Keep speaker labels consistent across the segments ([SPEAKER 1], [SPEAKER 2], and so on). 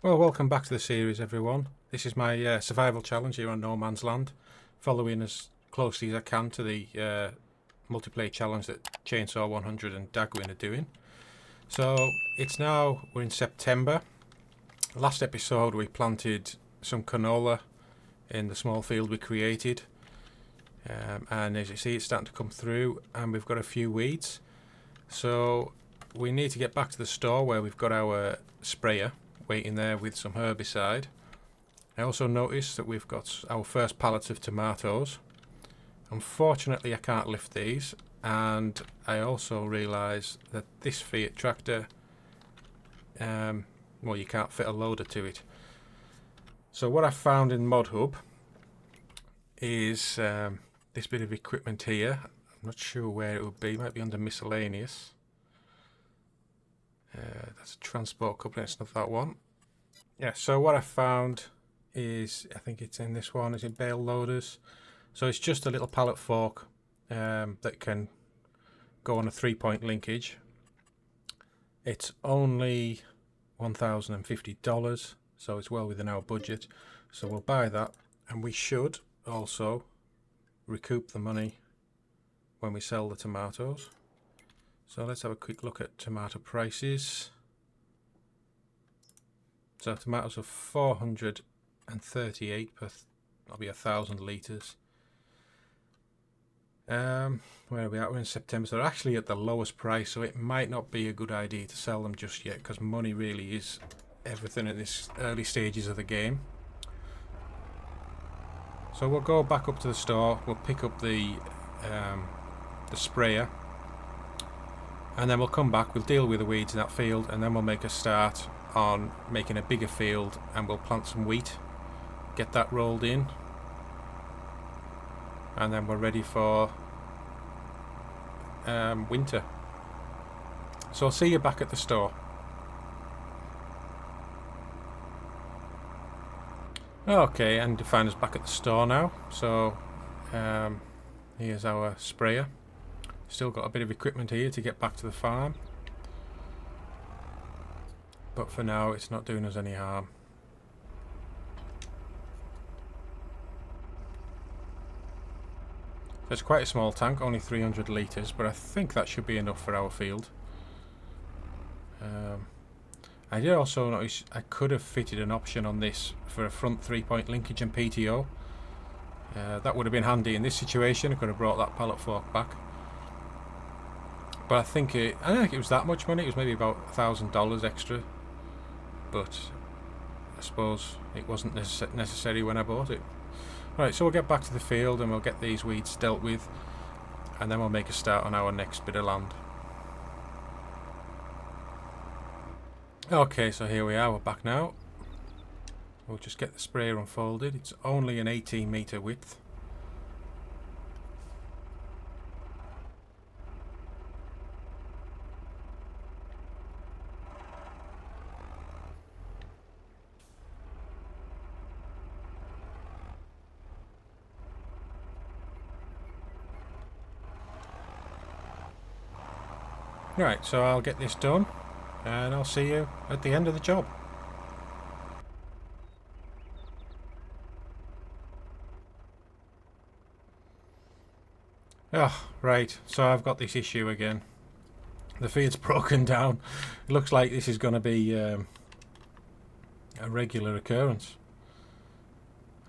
[SPEAKER 1] Well, welcome back to the series, everyone. This is my survival challenge here on No Man's Land, following as closely as I can to the multiplayer challenge that Chainsaw100 and Daggerwin are doing. So we're in September. Last episode we planted some canola in the small field we created, and as you see, it's starting to come through, and we've got a few weeds. So we need to get back to the store where we've got our sprayer waiting there with some herbicide. I also noticed that we've got our first pallets of tomatoes. Unfortunately, I can't lift these, and I also realise that this FIAT tractor, well, you can't fit a loader to it. So what I found in Mod Hub is this bit of equipment here. I'm not sure where it would be. It might be under miscellaneous. That's a transport company, it's not that one. Yeah, so what I found is, I think it's in this one, is in bale loaders. So it's just a little pallet fork that can go on a 3-point linkage. It's only $1,050, so it's well within our budget. So we'll buy that, and we should also recoup the money when we sell the tomatoes. So let's have a quick look at tomato prices. So tomatoes are 438 per, that'll be 1,000 litres. Where are we at? We're in September, so they're actually at the lowest price, so it might not be a good idea to sell them just yet, because money really is everything at this early stages of the game. So we'll go back up to the store, we'll pick up the sprayer, and then we'll come back, we'll deal with the weeds in that field, and then we'll make a start on making a bigger field, and we'll plant some wheat, get that rolled in, and then we're ready for winter. So I'll see you back at the store. Okay, and to find us back at the store now. So here's our sprayer. Still got a bit of equipment here to get back to the farm, but for now it's not doing us any harm. So it's quite a small tank, only 300 litres, but I think that should be enough for our field. I did also notice I could have fitted an option on this for a front 3-point linkage and PTO. That would have been handy in this situation. I could have brought that pallet fork back. But I think it was that much money. It was maybe about $1,000 extra. But I suppose it wasn't necessary when I bought it. Right, so we'll get back to the field and we'll get these weeds dealt with, and then we'll make a start on our next bit of land. Okay, so here we are, we're back now. We'll just get the sprayer unfolded. It's only an 18-metre width. Right, so I'll get this done, and I'll see you at the end of the job. Oh, right, so I've got this issue again. The feed's broken down. It looks like this is going to be a regular occurrence.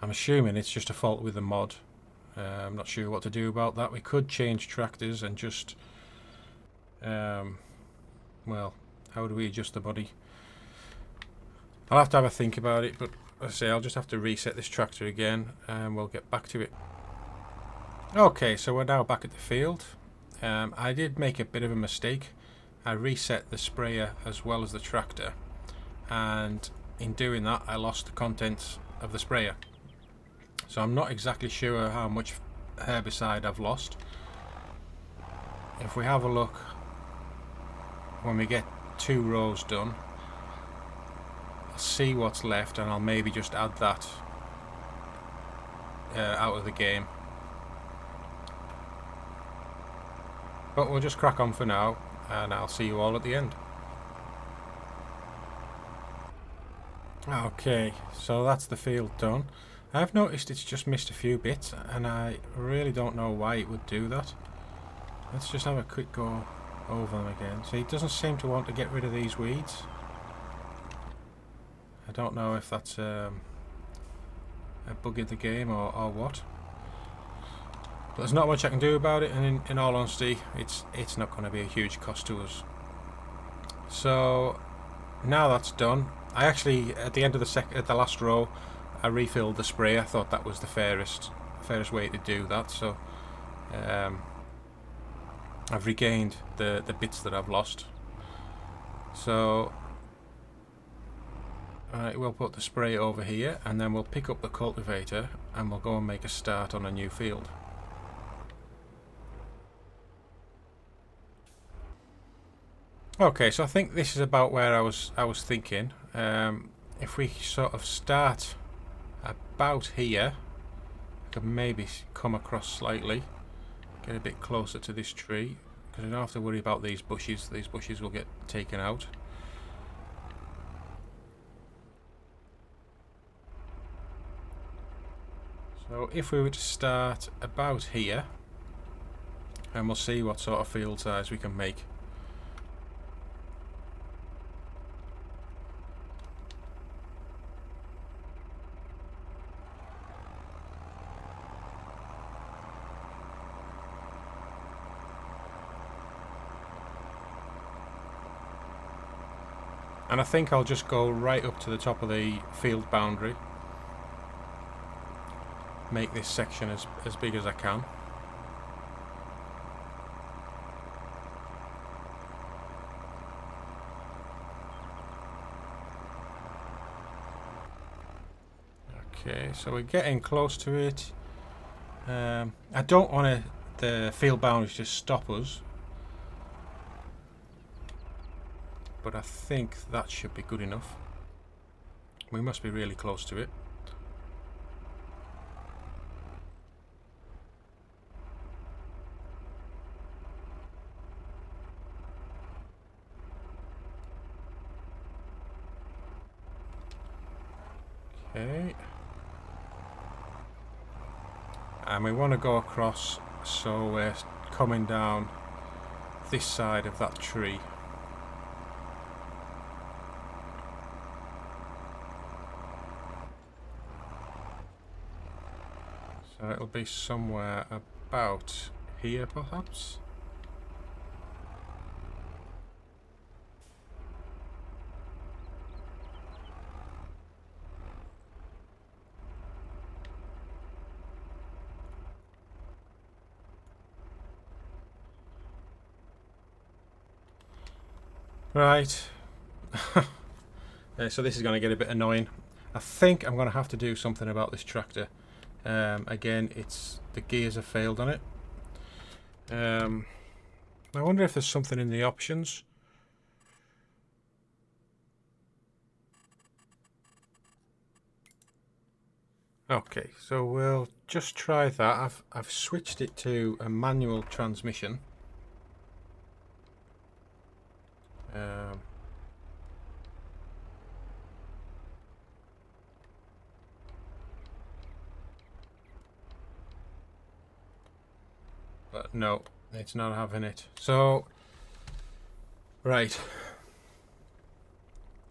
[SPEAKER 1] I'm assuming it's just a fault with the mod. I'm not sure what to do about that. We could change tractors and just... well, how do we adjust the body? I'll have to have a think about it, but as I say, I'll just have to reset this tractor again and we'll get back to it. Okay, so we're now back at the field. I did make a bit of a mistake. I reset the sprayer as well as the tractor, and in doing that I lost the contents of the sprayer. So I'm not exactly sure how much herbicide I've lost. If we have a look when we get 2 rows done, I'll see what's left, and I'll maybe just add that out of the game. But we'll just crack on for now, and I'll see you all at the end. Okay, so that's the field done. I've noticed it's just missed a few bits, and I really don't know why it would do that. Let's just have a quick go over them again. See, it doesn't seem to want to get rid of these weeds. I don't know if that's a bug in the game or what. But there's not much I can do about it, and in all honesty, it's not going to be a huge cost to us. So now that's done, I actually, at the end of the last row, I refilled the spray. I thought that was the fairest way to do that. So I've regained the bits that I've lost. So we'll put the spray over here, and then we'll pick up the cultivator and we'll go and make a start on a new field. Okay, so I think this is about where I was thinking. If we sort of start about here, I could maybe come across slightly, get a bit closer to this tree, because I don't have to worry about these bushes. These bushes will get taken out. So if we were to start about here, and we'll see what sort of field size we can make. And I think I'll just go right up to the top of the field boundary. Make this section as big as I can. Okay, so we're getting close to it. I don't want the field boundaries to stop us, but I think that should be good enough. We must be really close to it. Okay. And we want to go across, so we're coming down this side of that tree. So it'll be somewhere about here, perhaps. Right. So this is going to get a bit annoying. I think I'm going to have to do something about this tractor. Again, the gears have failed on it. I wonder if there's something in the options. Okay, so we'll just try that. I've switched it to a manual transmission. But no, it's not having it. So, right.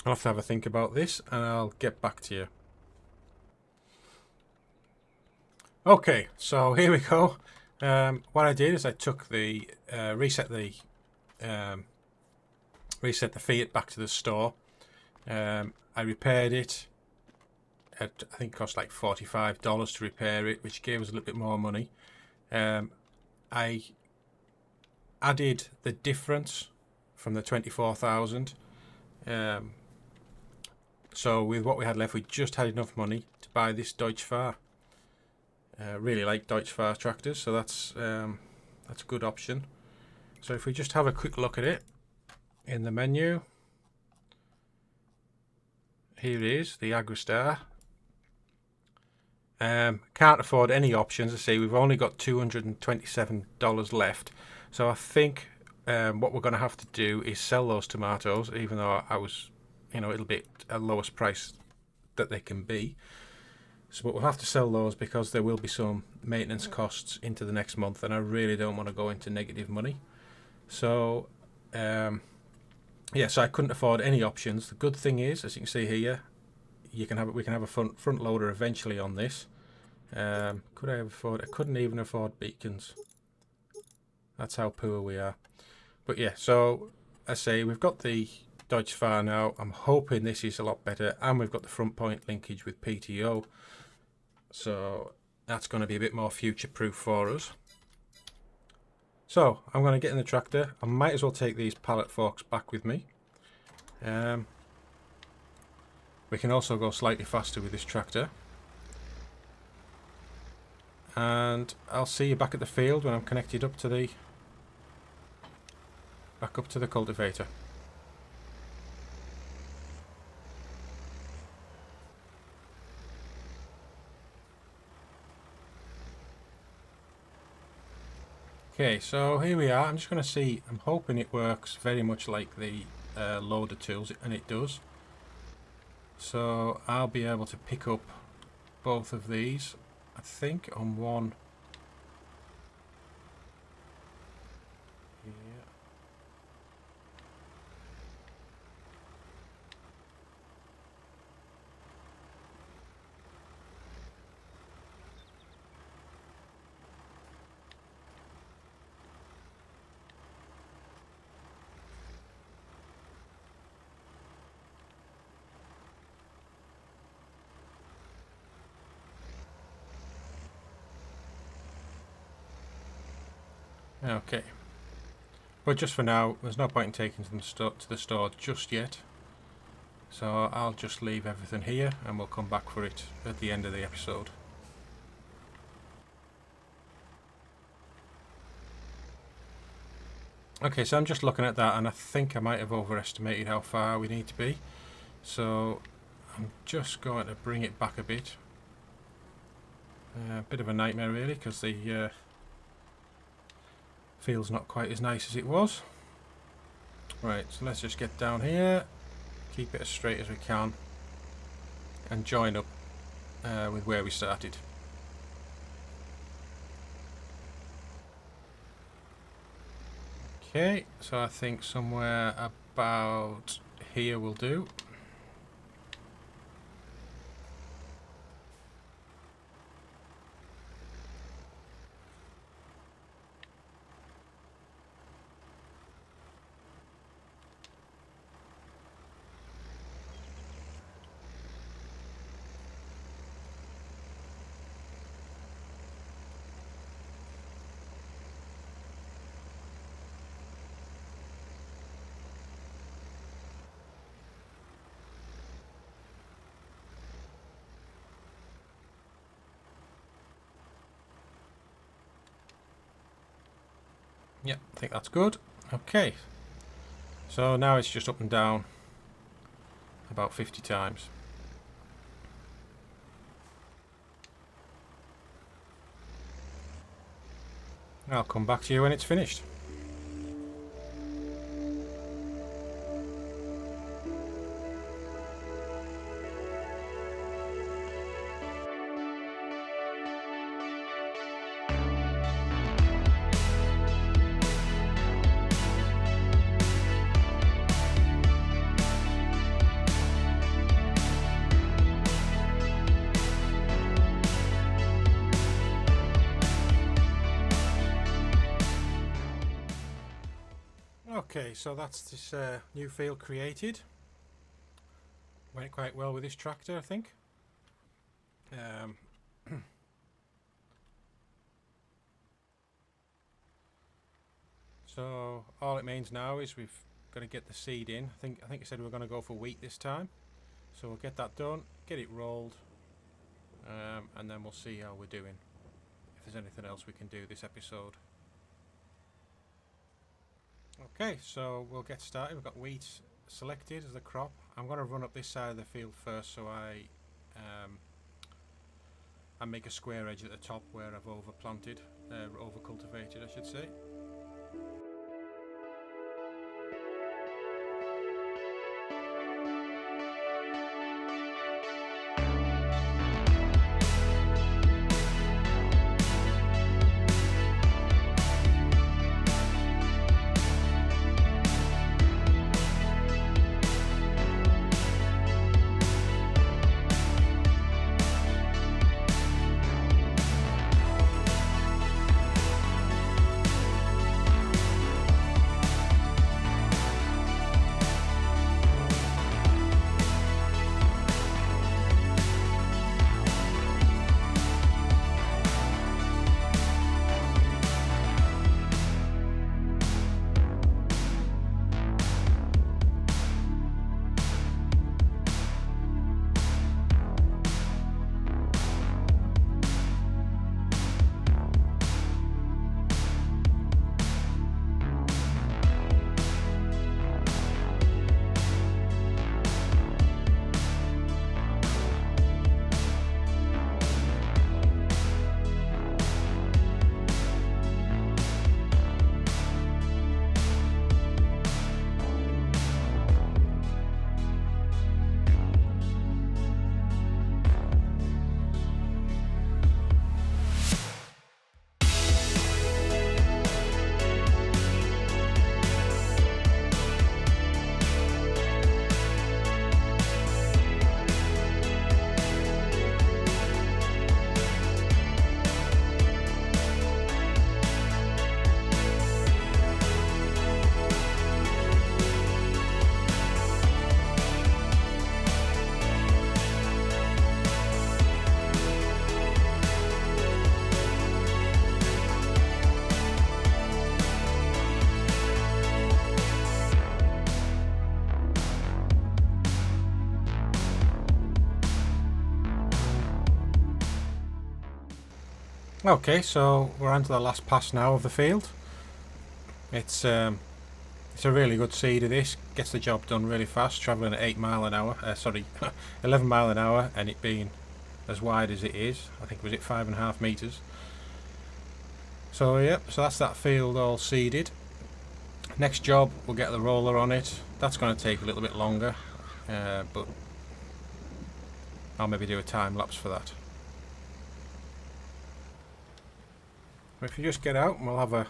[SPEAKER 1] I'll have to have a think about this and I'll get back to you. Okay, so here we go. What I did is I took the reset the FIAT back to the store. I repaired it. I think it cost like $45 to repair it, which gave us a little bit more money. I added the difference from the 24,000. So with what we had left, we just had enough money to buy this Deutz Fahr. Really like Deutz Fahr tractors, so that's a good option. So if we just have a quick look at it in the menu, here it is, the Agristar. Can't afford any options. I see we've only got $227 left, so I think what we're going to have to do is sell those tomatoes, even though I was, it'll be at lowest price that they can be. So, but we'll have to sell those because there will be some maintenance costs into the next month, and I really don't want to go into negative money. So, yeah, so I couldn't afford any options. The good thing is, as you can see here, we can have a front loader eventually on this. Could I afford? I couldn't even afford beacons. That's how poor we are. But yeah, so I say we've got the Deutz Fahr now. I'm hoping this is a lot better, and we've got the front point linkage with PTO. So that's going to be a bit more future-proof for us. So I'm going to get in the tractor. I might as well take these pallet forks back with me. We can also go slightly faster with this tractor. And I'll see you back at the field when I'm connected up to the cultivator. Okay, so here we are. I'm just going to see. I'm hoping it works very much like the loader tools, and it does. So I'll be able to pick up both of these, I think, on one. Okay, but just for now, there's no point in taking them to the store just yet. So I'll just leave everything here, and we'll come back for it at the end of the episode. Okay, so I'm just looking at that, and I think I might have overestimated how far we need to be. So I'm just going to bring it back a bit. A bit of a nightmare really, because the field's not quite as nice as it was. Right, so let's just get down here, keep it as straight as we can, and join up with where we started. Okay, so I think somewhere about here will do. Yep, I think that's good. Okay, so now it's just up and down about 50 times. I'll come back to you when it's finished. Okay, so that's this new field created. Went quite well with this tractor, I think. So all it means now is we've got to get the seed in. I think I said we were going to go for wheat this time. So we'll get that done, get it rolled, and then we'll see how we're doing. If there's anything else we can do this episode. Okay, so we'll get started. We've got wheat selected as the crop. I'm going to run up this side of the field first, so I make a square edge at the top where I've overplanted, over-cultivated, I should say. Okay, so we're on to the last pass now of the field. It's a really good seed of this. Gets the job done really fast, travelling at 8 mile an hour. Sorry, 11 mile an hour, and it being as wide as it is. I think was it 5.5 meters. So yep, so that's that field all seeded. Next job, we'll get the roller on it. That's going to take a little bit longer, but I'll maybe do a time lapse for that. If you just get out, and we'll have a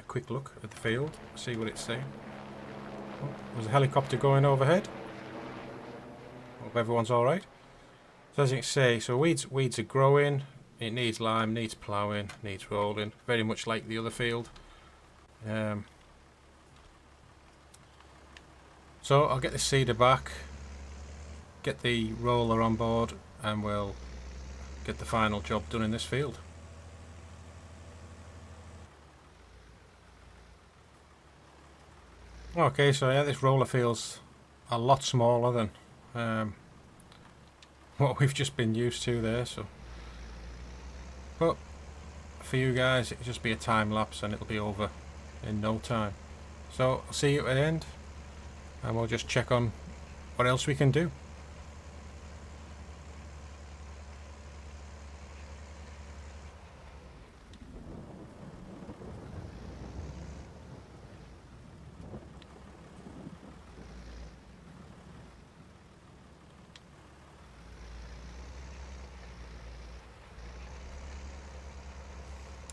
[SPEAKER 1] quick look at the field, see what it's saying. Oh, there's a helicopter going overhead. Hope everyone's alright. So as you can see, so weeds are growing. It needs lime, needs ploughing, needs rolling, very much like the other field. So I'll get the seeder back, get the roller on board, and we'll get the final job done in this field. Okay, so yeah, this roller feels a lot smaller than what we've just been used to there. So, but for you guys, it'll just be a time lapse, and it'll be over in no time. So I'll see you at the end, and we'll just check on what else we can do.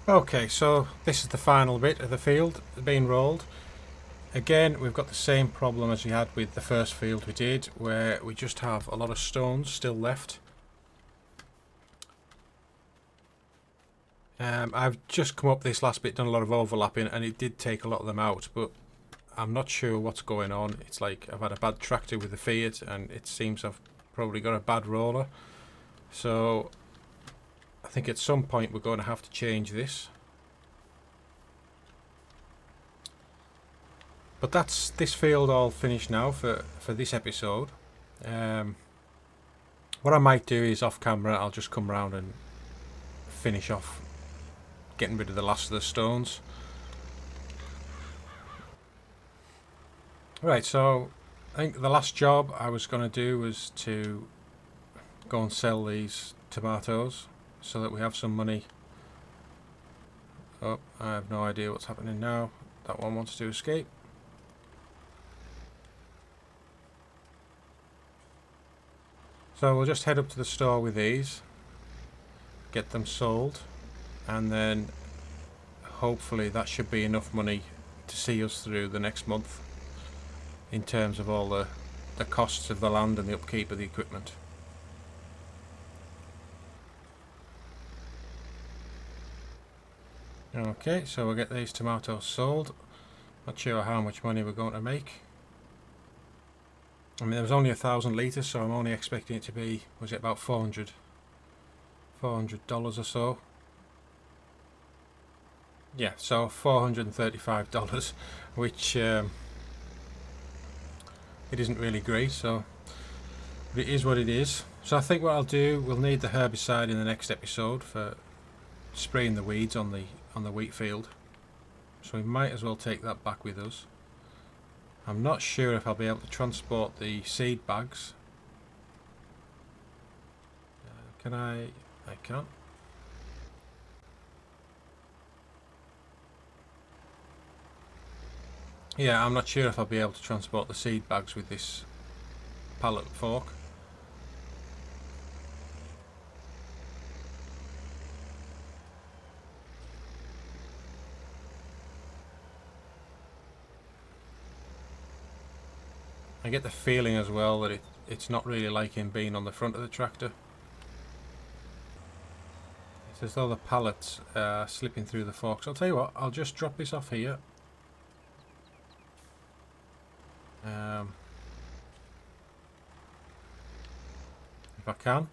[SPEAKER 1] Okay, so this is the final bit of the field being rolled. Again, we've got the same problem as we had with the first field we did, where we just have a lot of stones still left. I've just come up this last bit, done a lot of overlapping, and it did take a lot of them out, but I'm not sure what's going on. It's like I've had a bad tractor with the FIAT, and it seems I've probably got a bad roller. So I think at some point we're going to have to change this. But that's this field all finished now for this episode. What I might do is off camera I'll just come around and finish off getting rid of the last of the stones. Right, so I think the last job I was going to do was to go and sell these tomatoes so that we have some money. Oh, I have no idea what's happening now. That one wants to escape. So we'll just head up to the store with these, get them sold, and then hopefully that should be enough money to see us through the next month in terms of all the costs of the land and the upkeep of the equipment. Okay, so we'll get these tomatoes sold. Not sure how much money we're going to make. I mean, there was only 1,000 litres, so I'm only expecting it to be, was it about $400 or so? Yeah, so $435, which it isn't really great, so but it is what it is. So I think what I'll do, we'll need the herbicide in the next episode for spraying the weeds on the wheat field, so we might as well take that back with us. I'm not sure if I'll be able to transport the seed bags. Can I? I can't. Yeah, I'm not sure if I'll be able to transport the seed bags with this pallet fork. I get the feeling as well that it's not really liking being on the front of the tractor. It's as though the pallets are slipping through the forks. I'll tell you what, I'll just drop this off here. If I can.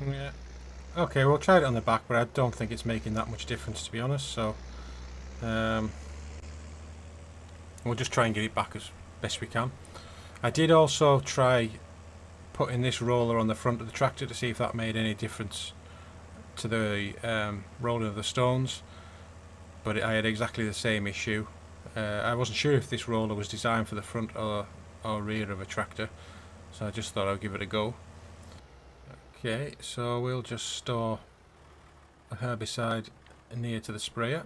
[SPEAKER 1] Yeah. Okay, we'll try it on the back, but I don't think it's making that much difference, to be honest. So we'll just try and get it back as best we can. I did also try putting this roller on the front of the tractor to see if that made any difference to the rolling of the stones, but I had exactly the same issue. I wasn't sure if this roller was designed for the front or rear of a tractor, so I just thought I'd give it a go. Okay, so we'll just store a herbicide near to the sprayer.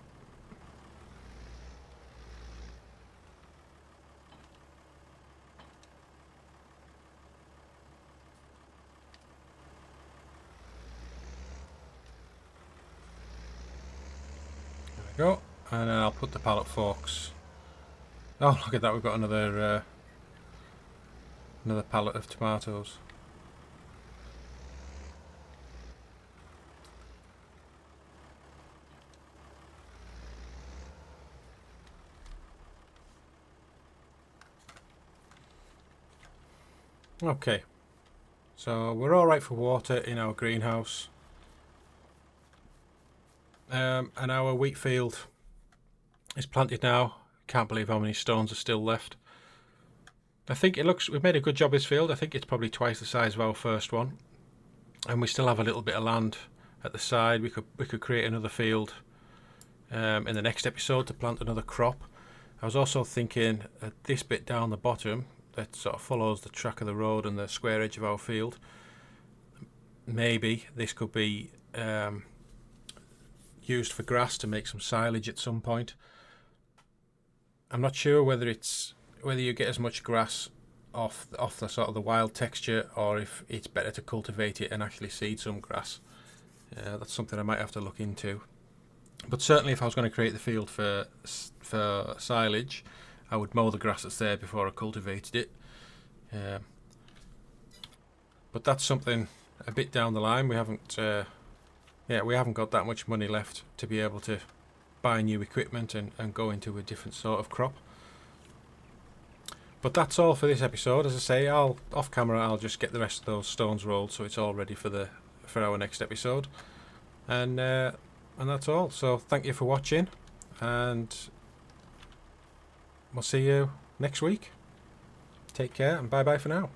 [SPEAKER 1] There we go, and then I'll put the pallet forks. Oh, look at that, we've got another pallet of tomatoes. Okay, so we're alright for water in our greenhouse. And our wheat field is planted now. Can't believe how many stones are still left. I think we've made a good job of this field. I think it's probably twice the size of our first one. And we still have a little bit of land at the side. We could create another field in the next episode to plant another crop. I was also thinking that this bit down the bottom that sort of follows the track of the road and the square edge of our field, maybe this could be used for grass to make some silage at some point. I'm not sure whether you get as much grass off the sort of the wild texture, or if it's better to cultivate it and actually seed some grass. That's something I might have to look into. But certainly, if I was going to create the field for silage, I would mow the grass that's there before I cultivated it. But that's something a bit down the line. We haven't got that much money left to be able to buy new equipment and go into a different sort of crop. But that's all for this episode. As I say, off camera I'll just get the rest of those stones rolled so it's all ready for our next episode. And that's all. So thank you for watching, and we'll see you next week. Take care and bye bye for now.